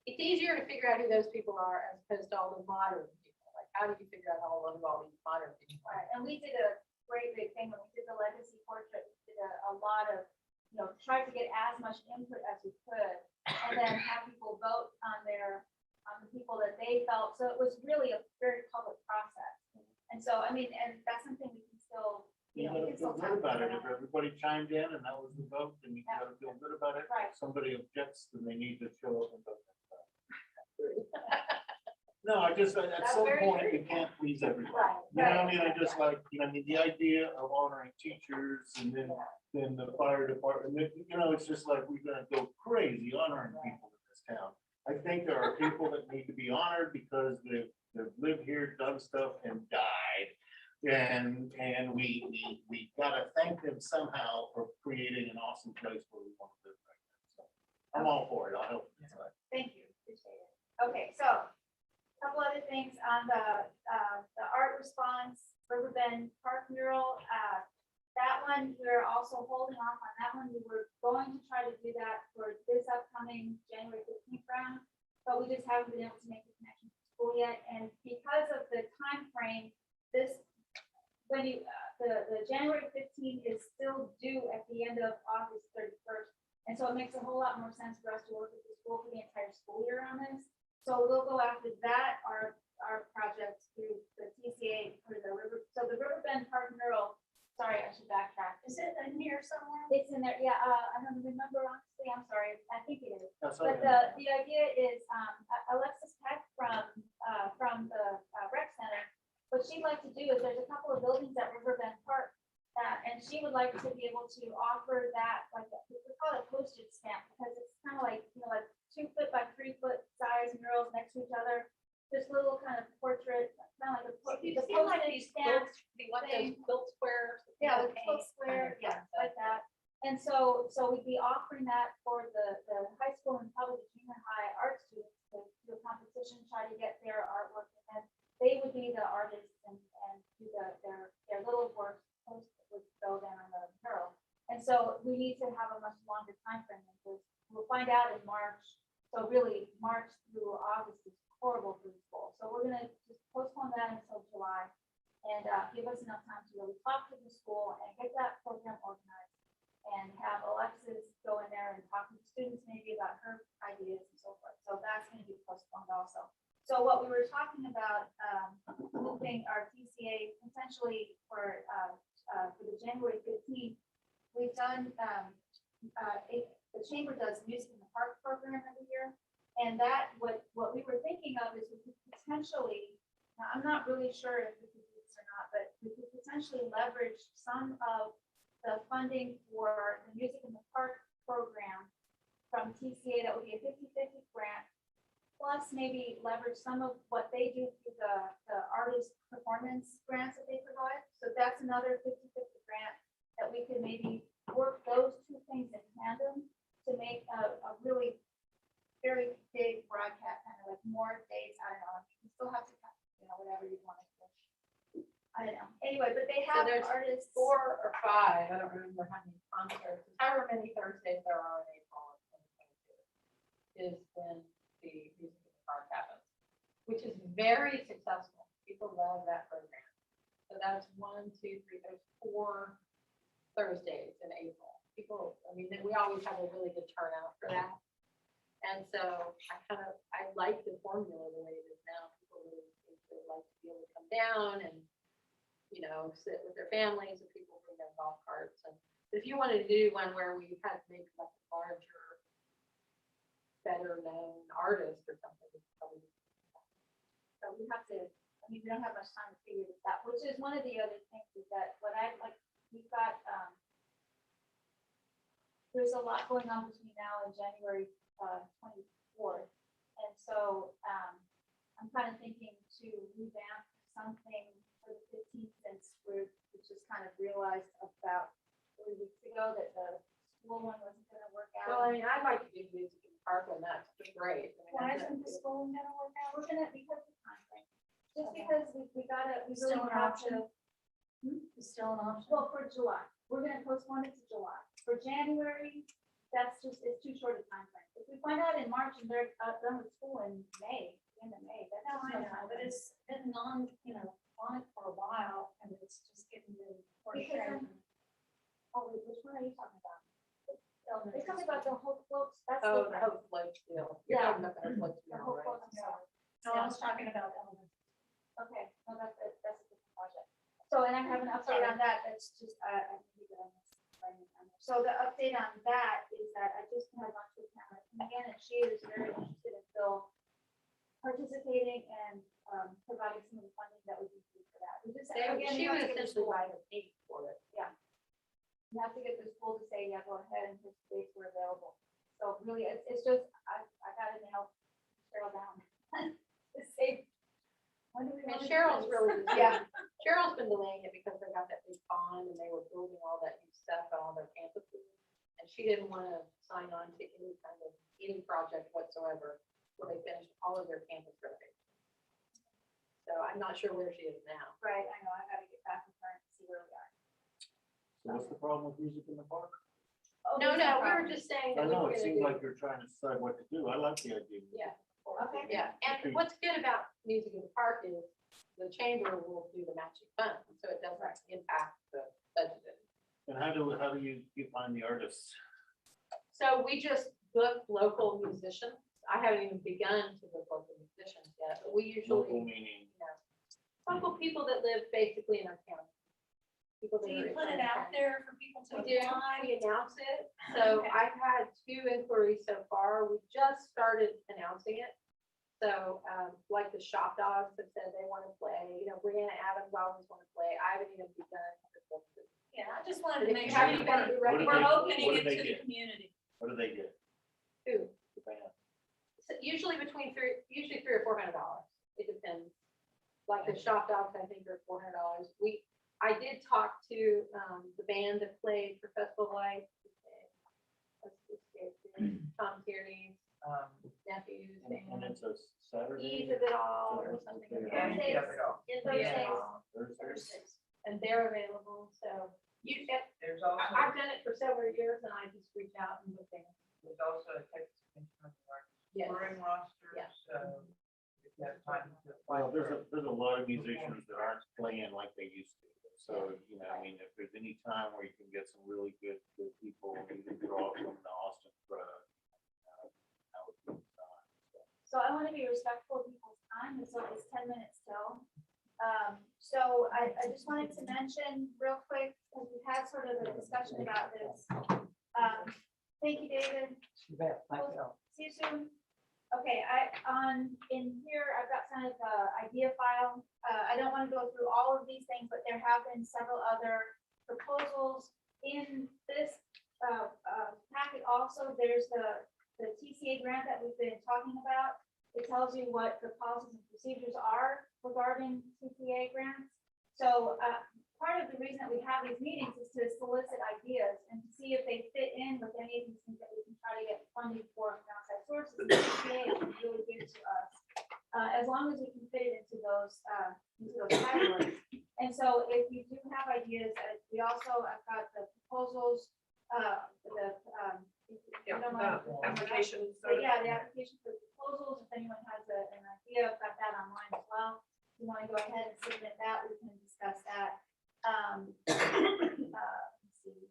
it's easier to figure out who those people are as opposed to all the modern people. Like, how do you figure out who all these modern people are? Right, and we did a great big thing when we did the legacy portrait, we did a lot of, you know, tried to get as much input as we could, and then have people vote on the people that they felt, so it was really a very public process. And so, I mean, and that's something we can still, you You know, we gotta can feel still good talk about it. If about. everybody chimed in and that was the vote, then you Yeah. gotta feel good about it. Right. If somebody objects, then they need to show up and vote. No, I just, at That's some very point, true. you can't please everybody. Right, You know what I right, mean? I just yeah. like, you know, I mean, the idea of honoring teachers and then the fire department, you know, it's just like, we're gonna go crazy honoring people in this town. I think there are people that need to be honored because they've lived here, done stuff and died. And we gotta thank them somehow for creating an awesome place where we want to live right now. So I'm all for it. I hope. Thank you, appreciate it. Okay, so a couple other things on the art response, Riverbend Park mural. That one, we're also holding off on that one. We were going to try to do that for this upcoming January 15th round, but we just haven't been able to make the connection to school yet. And because of the time frame, the January 15th is still due at the end of August 31st. And so it it makes a whole lot more sense for us to work with the school for the entire school year on this. So we'll go after that, our project through the TCA for the the Riverbend Park mural. Sorry, I should backtrack. Is it in here somewhere? It's in there, yeah, I don't remember honestly, I'm sorry, I think it is. That's all But right. the idea is, Alexis Peck from the rec center, what she'd like to do is there's a couple of buildings at Riverbend Park. And she would like to be able to offer that, like, we call it postage stamp, because it's kind of like, like 2 foot by 3 foot size murals next to each other. This little kind of portrait, kind of like You the seem like postage these stamp. you want those quilt squares. that Yeah, people the quilt paint, square, kind of yeah, concept. like that. And so we'd be offering that for the high school and probably the junior high art students to do a competition, try to get their artwork. And then they would be the artists and do their little work post that would go down on the mural. And so we need to have a much longer timeframe than this. We'll find out in March. So really, March through August is horrible for the school. So we're gonna just postpone that until July and give us enough time to really talk to the school and get that program organized and have Alexis go in there and talk to the students maybe about her ideas and so forth. So that's gonna be postponed also. So what we were talking about, moving our TCA potentially for the January 15th, we've done, the chamber does Music in the Park program every year. And that, what we were thinking of is we could potentially, now I'm not really sure if we could do this or not, but we could potentially leverage some of the funding for the Music in the Park program from TCA. That would be a 50-50 grant, plus maybe leverage some of what they do through the artist performance grants that they provide. So that's another 50-50 grant that we could maybe work those two things in tandem to make a really very big broadcast, kind of like more days, I don't know, you still have to, whatever you want to do. I don't know, anyway, but they So have there's artists. 4 or 5, I don't remember how many concerts, however many Thursdays there are in April of 2022 is when the Music in the Park happens, which is very successful. People love that program. So that's 1, 2, 3, there's 4 Thursdays in April. People, I mean, we always have a really good turnout for that. And so I like the formula the way it is now. People really seem to like to be able to come down and, sit with their families, and people bring their golf carts. And if you wanted to do one where we had to make like a larger, better known artist or something, it's probably. So we have to, we don't have much time to figure this out, which is one of the other things is that what I like, we've got, there's a lot going on between now and January 24th. And so I'm kind of thinking to revamp something for the 15th, since we just kind of realized about 3 weeks ago that the school one wasn't gonna work Well, out. I mean, I'd like to do Music in the Park, and that's great. I mean, Why that's isn't the school gonna work out? We're gonna, because of time frame, just Okay. because we gotta, we Still really an have option? to. It's still an option? Well, for July, we're gonna postpone it to July. For January, it's too short a time frame. If we find out in March and they're done with school in May, the end of May, that's No, I fine. know, but it's been on it for a while, and it's just getting really. Because oh, wait, which one are you talking about? Elementary You're talking about the whole floats, that's Oh, the different. Hope Float deal. You're Yeah. talking about the Hope Float The deal, whole right? floats, I'm sorry. No, I was talking about elementary. Okay, no, that's a different project. So, and I have an update on that, that's just, I think that I missed writing it down there. So the update on that is that I just had lunch with Cameron again, and she is very interested in still participating and providing some of the funding that would be used for that. We just, again, She you have would to get the essentially school, buy the paint for it. you have to get the school to say, yeah, go ahead, and his dates were available. So really, it's just, I gotta nail Cheryl down. To say, when do we I mean, want to do Cheryl's this? really, Yeah. Cheryl's been delaying it because they got that big pond and they were building all that new stuff on all their campuses. And she didn't want to sign on to any project whatsoever till they finished all of their campus renovations. So I'm not sure where she is now. Right, I know, I gotta get back with her and see where we are. So what's the problem with Music in the Park? Oh, No, there's no we were problem. just saying I that we know, were it gonna seems do. like you're trying to decide what to do. I like the idea. Yeah. Okay. Yeah, and what's good about Music in the Park is the chamber will do the matching funds, so it doesn't impact the budget. And how do you find the artists? So we just book local musicians. I haven't even begun to book local musicians yet, but we Local usually, meaning, local people that live basically in our county. People Do that you are put in it our out county. there for people to We do, apply? we announce it. So Okay. I've had 2 inquiries so far. We just started announcing it. So, like the Shop Dogs have said they want to play, Brianna Adams always want to play. I haven't even begun. to book it. Yeah, I just wanted But to if make you sure have you anybody were- who What do we're recognizes opening what do it they to the get? community. what do they get? who, The band. so usually usually $300 or $400. It depends. Like the Shop Dogs, I think are $400. I did talk to the band that played for Festival Light. Tom Tierney's nephews. And band. it's a Saturday? Eve of it all or So something. what's the- Yeah, Thursdays. yeah, but all. Thursdays. Thursdays? And they're available, so There's also, I've done it for several years and I just reach out and look there. there's also a Texas Consumer Market Yes. touring roster, Yeah. so if you have time to apply. Well, there's for a, there's a lot of musicians that aren't playing like they used to. So, I mean, if there's any time where you can get some really good people, you can draw from the Austin crowd. That would be fine. So I want to be respectful of people's time, it's 10 minutes till. So I just wanted to mention real quick, because we've had sort of a discussion about this. Thank you, David. You bet, thank you. See you soon. Okay, in here, I've got kind of the idea file. I don't want to go through all of these things, but there have been several other proposals in this packet also. There's the TCA grant that we've been talking about. It tells you what the policies and procedures are regarding TCA grants. So part of the reason that we have these meetings is to solicit ideas and to see if they fit in with any of these things that we can try to get funding for from outside sources. And TCA is really good to us, as long as we can fit it into those categories. And so if you do have ideas, we also, I've got the proposals, Yeah, don't mind. applications. But yeah, the application for proposals, if anyone has an idea, I've got that online as well. If you want to go ahead and submit that, we can discuss that. Let's see.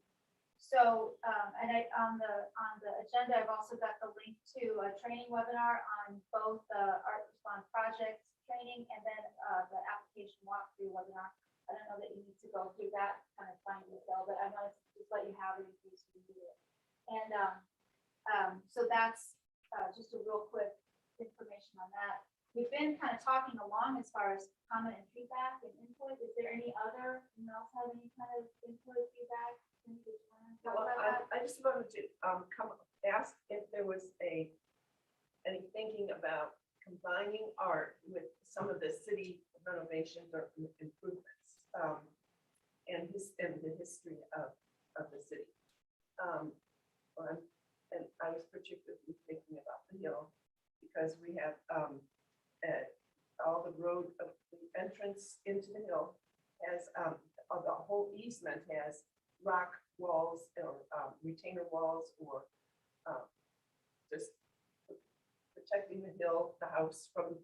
So, and on the agenda, I've also got the link to a training webinar on both the Art Response Project training and then the application walkthrough webinar. I don't know that you need to go through that kind of fine detail, but I wanted to just let you have it in case you need it. And so that's just a real quick information on that. We've been kind of talking along as far as comment and feedback and input. Is there any other, anyone else have any kind of input, feedback? Cindy, did you wanna talk Well, about that? I just wanted to ask if there was any thinking about combining art with some of the city renovations or improvements, and the history of the city. And I was particularly thinking about the hill because we have all the road of the entrance into the hill has the whole easement has rock walls or retainer walls or just protecting the hill, the house from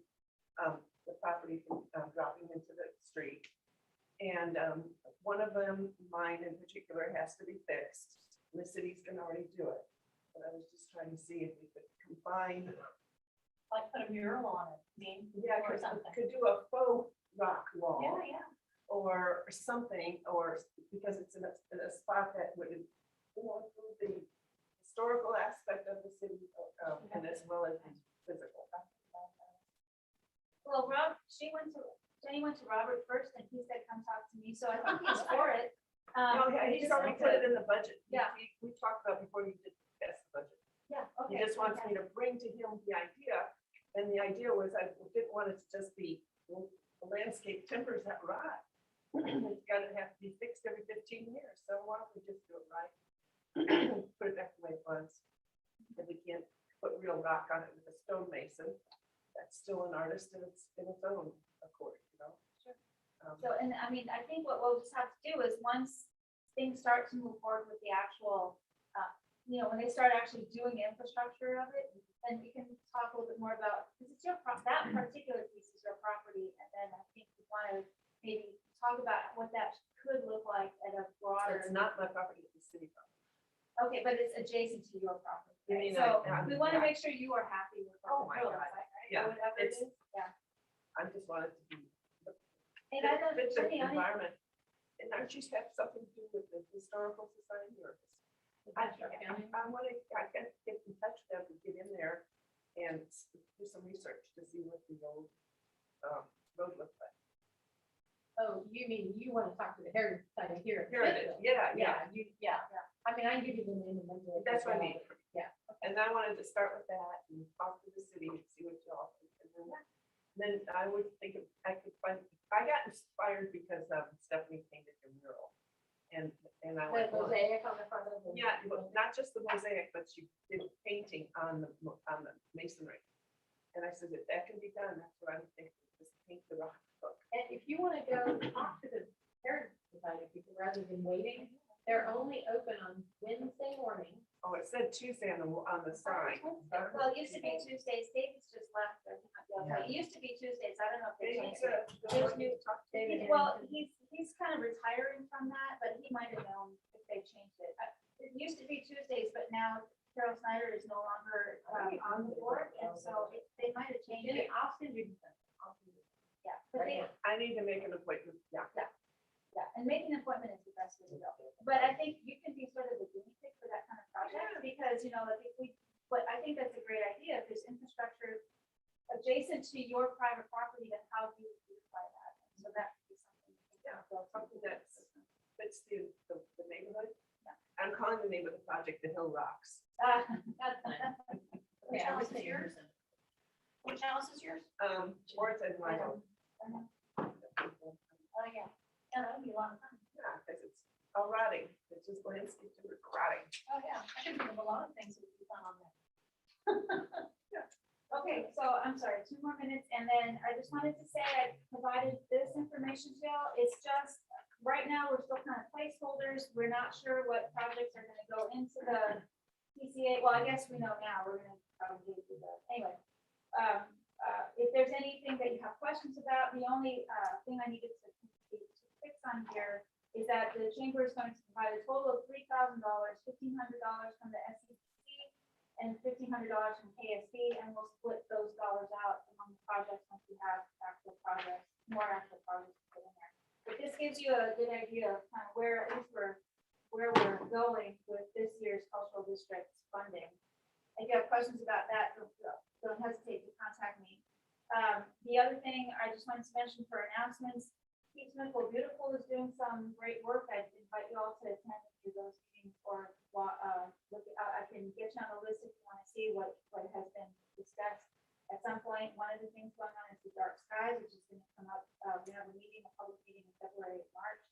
the property from dropping into the street. And one of them, mine in particular, has to be fixed. The cities can already do it. But I was just trying to see if we could combine. Like put a mural on it, Yeah, or could something. do a faux rock wall. Yeah, yeah. Or something, or because it's in a spot that would include the historical aspect of the city, and as well as the physical. Well, Jenny went to Robert first and he said, come talk to me. So I think he's for it. No, yeah, he's just already need put to- it in the budget. Yeah. We talked about before you did pass the budget. Yeah, He okay. just wants me to bring to him the idea, and the idea was I didn't want it to just be the landscape timbers that rot. It's gotta have to be fixed every 15 years, so why don't we just do it right? Put it back the way it was. And we can't put real rock on it with a stonemason. That's still an artist in its own accord, you know? Sure. Um, So, and I mean, I think what we'll just have to do is once things start to move forward with the actual, when they start actually doing the infrastructure of it, then we can talk a little bit more about, because it's that particular piece is your property. And then I think we want to maybe talk about what that could look like at a broader. It's not my property, it's the city property. Okay, but it's adjacent to your property. You right? mean So like, we want to yeah. make sure you are happy with Oh what my the building God. site, right? Yeah, Or whatever it it's- is, yeah. I just wanted to be. And I don't, Fit the Brittany, I- environment. And aren't you have something to do with the historical society or? I want to, I can get in touch with them to get in there and do some research to see what the old road looks like. Oh, you mean, you want to talk to the Heritage Society here? Here it is, yeah, yeah, Yeah. I mean, I can give you the name and number. of that's what I the mean. gallery. Yeah. And I wanted to start with that and talk to the city and see what y'all think. And then I would think if I could find, I got inspired because Stephanie painted the mural. And I The went, well, mosaic on the front of the. yeah, well, not just the mosaic, but she did painting on the masonry. And I said, if that can be done, that's what I'm thinking, just paint the rock book. And if you want to go talk to the Heritage Society people rather than waiting, they're only open on Wednesday morning. Oh, it said Tuesday on the sign. Well, it used to be Tuesdays, David's just left, I think, it used to be Tuesdays, I don't know if they Maybe changed to, it. there's new talk to David. Well, he's kind of retiring from that, but he might have known if they changed it. It used to be Tuesdays, but now Carol Snyder is no longer on the board, and so they might have changed it. I'll send you. Yeah, but they, I need to make an appointment, yeah. yeah, and making an appointment is the best way to go. But I think you can be sort of the guinea pig for that kind of project, because, you know, like if we, but I think that's a great idea. If there's infrastructure adjacent to your private property, then how do you beautify that? And so that could be something. Something that fits the neighborhood. I'm calling the name of the project The Hill Rocks. That's Which house is yours? Which house is yours? Morris and Michael. Oh, yeah. Yeah, that would be a lot of fun. Yeah, because it's all rotting. It's just landscape to rotting. Oh, yeah, I can think of a lot of things that would be fun on there. Okay, so I'm sorry, 2 more minutes, and then I just wanted to say I provided this information to y'all. It's just, right now, we're still kind of placeholders. We're not sure what projects are gonna go into the PCA. Well, I guess we know now, we're gonna probably do that. Anyway. If there's anything that you have questions about, the only thing I needed to fix on here is that the chamber is going to provide a total of $3,000, $1,500 from the SEC and $1,500 from KSB, and we'll split those dollars out among the projects once we have actual projects, more actual projects to put in there. But this gives you a good idea of kind of where at least where we're going with this year's cultural district's funding. If you have questions about that, don't hesitate to contact me. The other thing I just wanted to mention for announcements, Keep Smithville Beautiful is doing some great work. I invite you all to attend any of those meetings, or I can get you on the list if you want to see what has been discussed. At some point, one of the things going on is the Dark Skies, which is going to come up. We have a public meeting in February, March.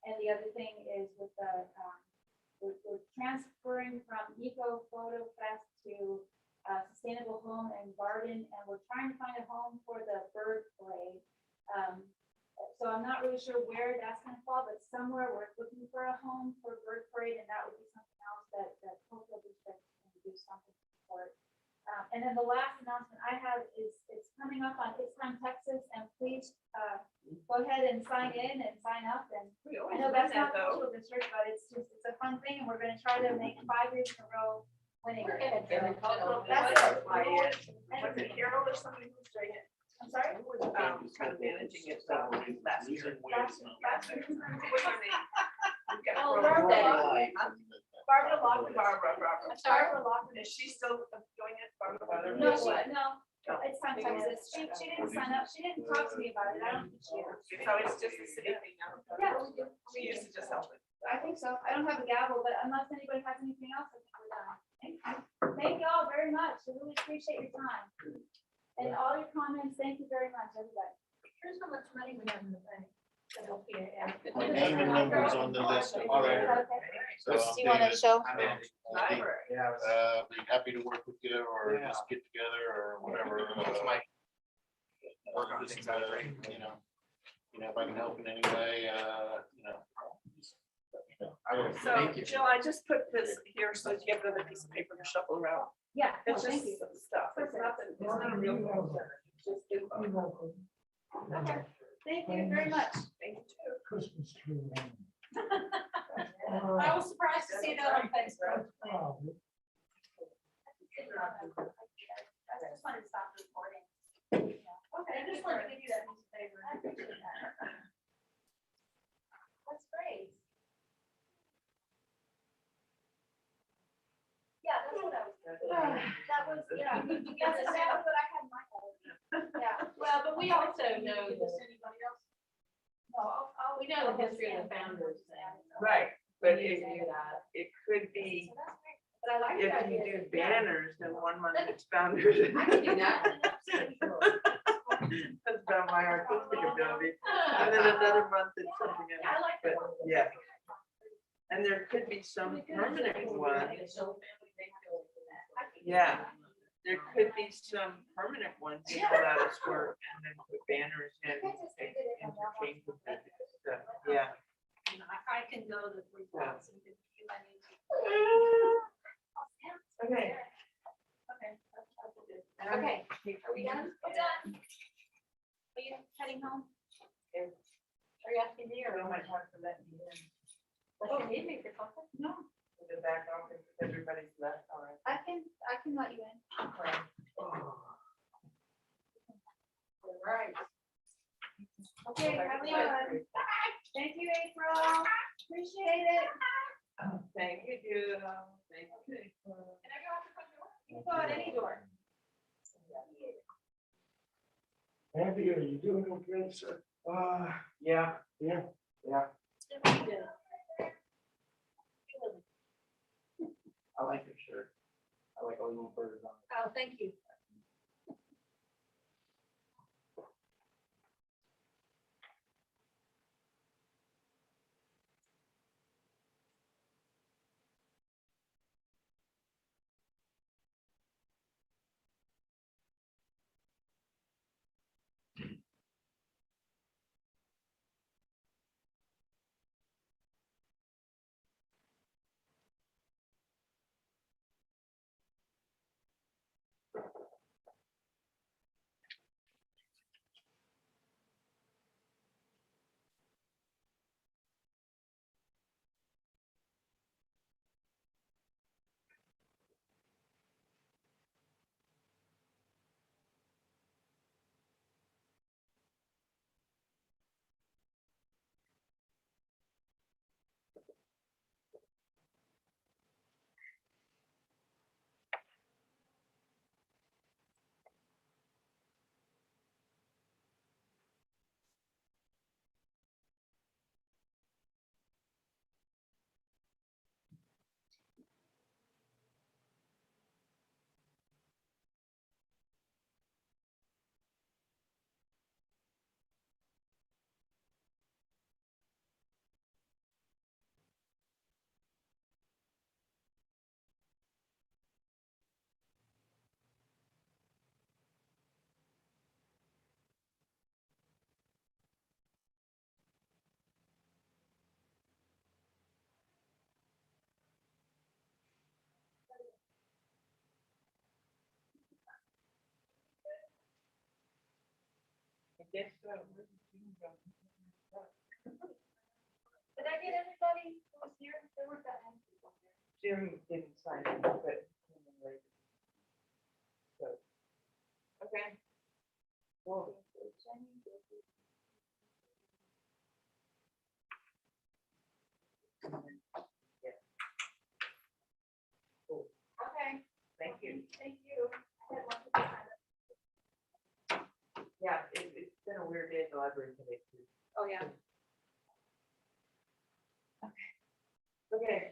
And the other thing is with the, we're transferring from Eco Photo Fest to Sustainable Home and Garden, and we're trying to find a home for the bird parade. So I'm not really sure where that's gonna fall, but somewhere we're looking for a home for bird parade, and that would be something else that cultural district can do something to support. And then the last announcement I have is it's coming up on It's Time Texas, and please go ahead and sign in and sign up. And I know that's not cultural district, but it's a fun thing, and we're gonna try to make 5 years in a row winning. We're gonna get it. That's it. Was it Carol or somebody who was doing it? I'm sorry? Who was kind of managing it last year? Last year. What's her name? We've got Oh, Barbara. Barbara Lockwood. Barbara. Barbara Lockwood. Is she still doing it? Barbara? No, it's Time Texas. She didn't sign up. She didn't talk to me about it. I don't think she is. So it's just a city thing now? Yeah, we do. We used to just help it. I think so. I don't have a gavel, but unless anybody has anything else, I think we're done. Thank you all very much. I really appreciate your time. And all your comments, thank you very much, everybody. Here's how much money we have in the bank. The LPA. My name and number's on the list. Okay. So I'm Do you want to David. show? Library. Yeah. Be happy to work with you or Yeah. just get together or whatever. Work on just, things out there. if I can help in any way, just let me know. I will. So, Thank you. Jill, I just put this here so you have another piece of paper to shuffle around. Yeah, no, It's thank just you. some stuff. It's nothing, it's not a real. It's just info. Okay. Thank you very much. Thank you too. Christmas tree. I was surprised to see that on Facebook. I just wanted to stop recording. Okay, I just wanted to give you that piece of paper. I appreciate that. That's great. Yeah, that's what I was. That was, yeah, that's exactly what I had in my head. Yeah. Well, but we also know that, No, we know the history of the founders. Right, but it, it could be, So that's great. But I like if the you idea. do banners, then 1 month it's founders. I can do that. That's about my artistic ability. And then another month it's something I else, like but that. yeah. And there could be some permanent ones. Yeah, there could be some permanent ones that go out of work and then put banners in and interchange with it and stuff. Yeah. I can go the 3 months and give you my name. Okay. Okay. Okay, are we done? We're done. Are you heading home? Are you asking me or? I might have to let you in. Like you need me for something? No, To the back office, everybody's left already. I can let you in. All right. Okay, have fun. Thank you, April. Appreciate it. Thank you, Judah. Thank you. Can I go out the front door? You can go out any door. Andy, are you doing okay, sir? Yeah, Yeah. yeah, Really good. I like your shirt. I like all the little birds on it. Oh, thank you. I guess so. Did I get everybody who was here? There were that many people here. Jim didn't sign it, but. So. Okay. Cool. Yeah. Cool. Okay, Thank you. thank you. I had one to sign. Yeah, it's been a weird day at the library today too. Oh, yeah. Okay.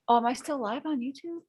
Oh, am I still live on YouTube?